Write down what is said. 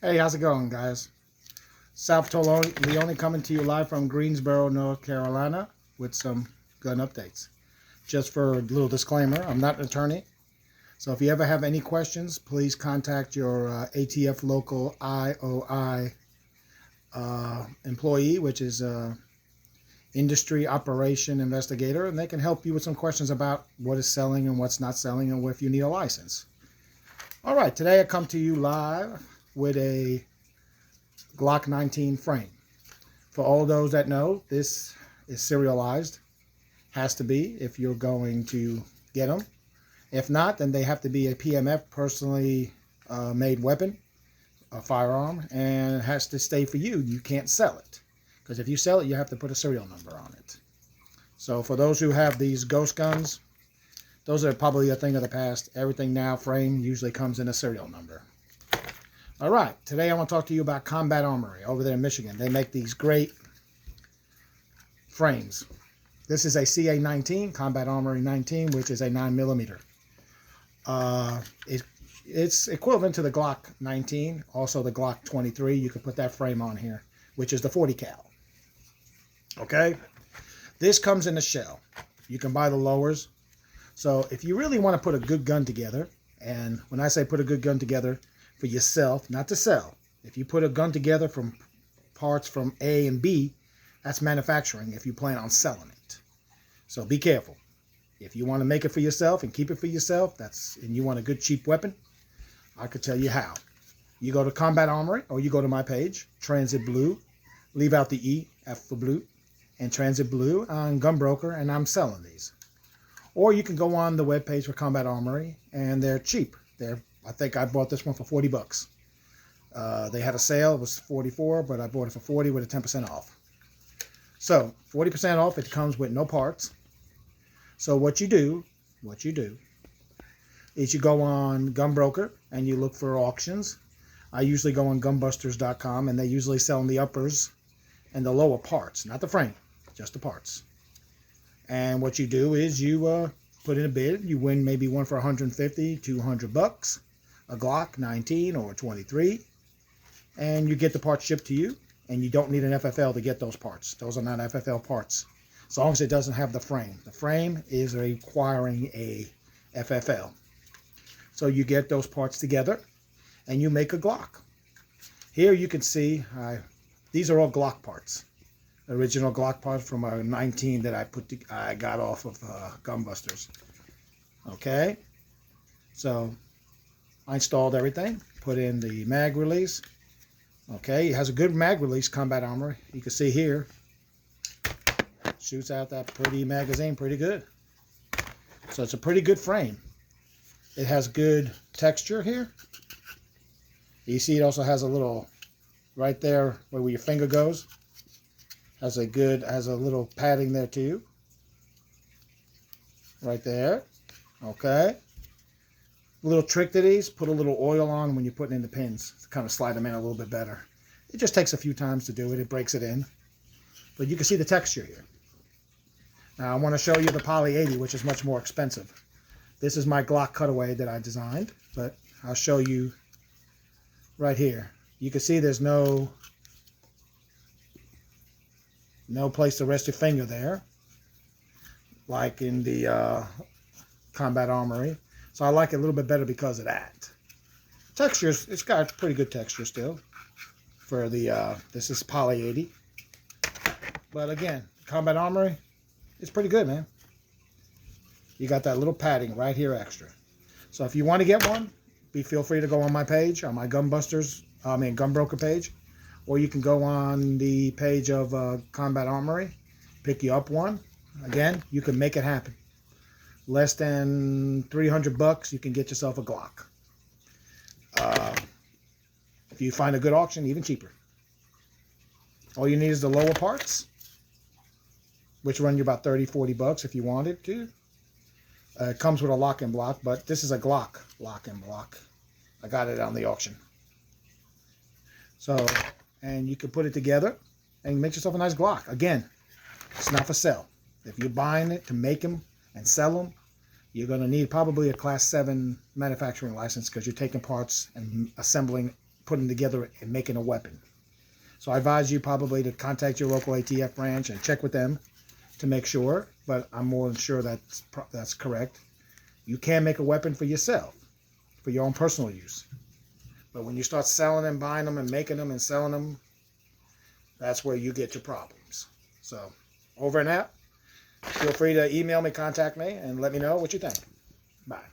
Hey, how's it going, guys? South Leone coming to you live from Greensboro, North Carolina with some gun updates. Just for a little disclaimer, I'm not an attorney. So if you ever have any questions, please contact your ATF local IOI employee, which is industry operation investigator, and they can help you with some questions about what is selling and what's not selling and if you need a license. All right, today I come to you live with a Glock 19 frame. For all those that know, this is serialized. Has to be if you're going to get them. If not, then they have to be a PMF, personally made weapon, a firearm, and it has to stay for you. You can't sell it, because if you sell it, you have to put a serial number on it. So for those who have these ghost guns, those are probably a thing of the past. Everything now frame usually comes in a serial number. All right, today I want to talk to you about Combat Armory over there in Michigan. They make these great frames. This is a CA19, Combat Armory 19, which is a 9mm. It's equivalent to the Glock 19, also the Glock 23. You can put that frame on here, which is the 40 cal. Okay, this comes in a shell. You can buy the lowers. So if you really want to put a good gun together, and when I say put a good gun together for yourself, not to sell, if you put a gun together from parts from A and B, that's manufacturing if you plan on selling it. So be careful. If you want to make it for yourself and keep it for yourself, and you want a good cheap weapon, I could tell you how. You go to Combat Armory, or you go to my page, Transit Blue, leave out the E, F for blue, and Transit Blue on Gunbroker, and I'm selling these. Or you can go on the webpage for Combat Armory, and they're cheap. I think I bought this one for 40 bucks. They had a sale, it was 44, but I bought it for 40 with a 10% off. So 40% off, it comes with no parts. So what you do is you go on Gunbroker and you look for auctions. I usually go on gunbusters.com, and they usually sell the uppers and the lower parts, not the frame, just the parts. And what you do is you put in a bid. You win maybe one for 150, 200 bucks, a Glock 19 or 23, and you get the parts shipped to you, and you don't need an FFL to get those parts. Those are not FFL parts, as long as it doesn't have the frame. The frame is requiring a FFL. So you get those parts together, and you make a Glock. Here you can see, these are all Glock parts. Original Glock parts from a 19 that I got off of Gunbusters. Okay, so I installed everything, put in the mag release. Okay, it has a good mag release, Combat Armory. You can see here, shoots out that pretty magazine pretty good. So it's a pretty good frame. It has good texture here. You see it also has a little, right there where your finger goes, has a little padding there too. Right there. Okay. A little trick to these, put a little oil on when you're putting in the pins to kind of slide them in a little bit better. It just takes a few times to do it. It breaks it in. But you can see the texture here. Now I want to show you the Poly 80, which is much more expensive. This is my Glock cutaway that I designed, but I'll show you right here. You can see there's no place to rest your finger there, like in the Combat Armory. So I like it a little bit better because of that. Textures, it's got pretty good texture still for the, this is Poly 80. But again, Combat Armory, it's pretty good, man. You got that little padding right here extra. So if you want to get one, feel free to go on my page, on my Gunbroker page. Or you can go on the page of Combat Armory, pick you up one. Again, you can make it happen. Less than 300 bucks, you can get yourself a Glock. If you find a good auction, even cheaper. All you need is the lower parts, which run you about 30, 40 bucks if you wanted to. It comes with a lock and block, but this is a Glock lock and block. I got it on the auction. So, and you can put it together and make yourself a nice Glock. Again, it's not for sale. If you're buying it to make them and sell them, you're going to need probably a Class 7 manufacturing license, because you're taking parts and assembling putting together and making a weapon. So I advise you probably to contact your local ATF branch and check with them to make sure, but I'm more than sure that's correct. You can make a weapon for yourself, for your own personal use. But when you start selling them, buying them, and making them and selling them, that's where you get your problems. So, over and out. Feel free to email me, contact me, and let me know what you think. Bye.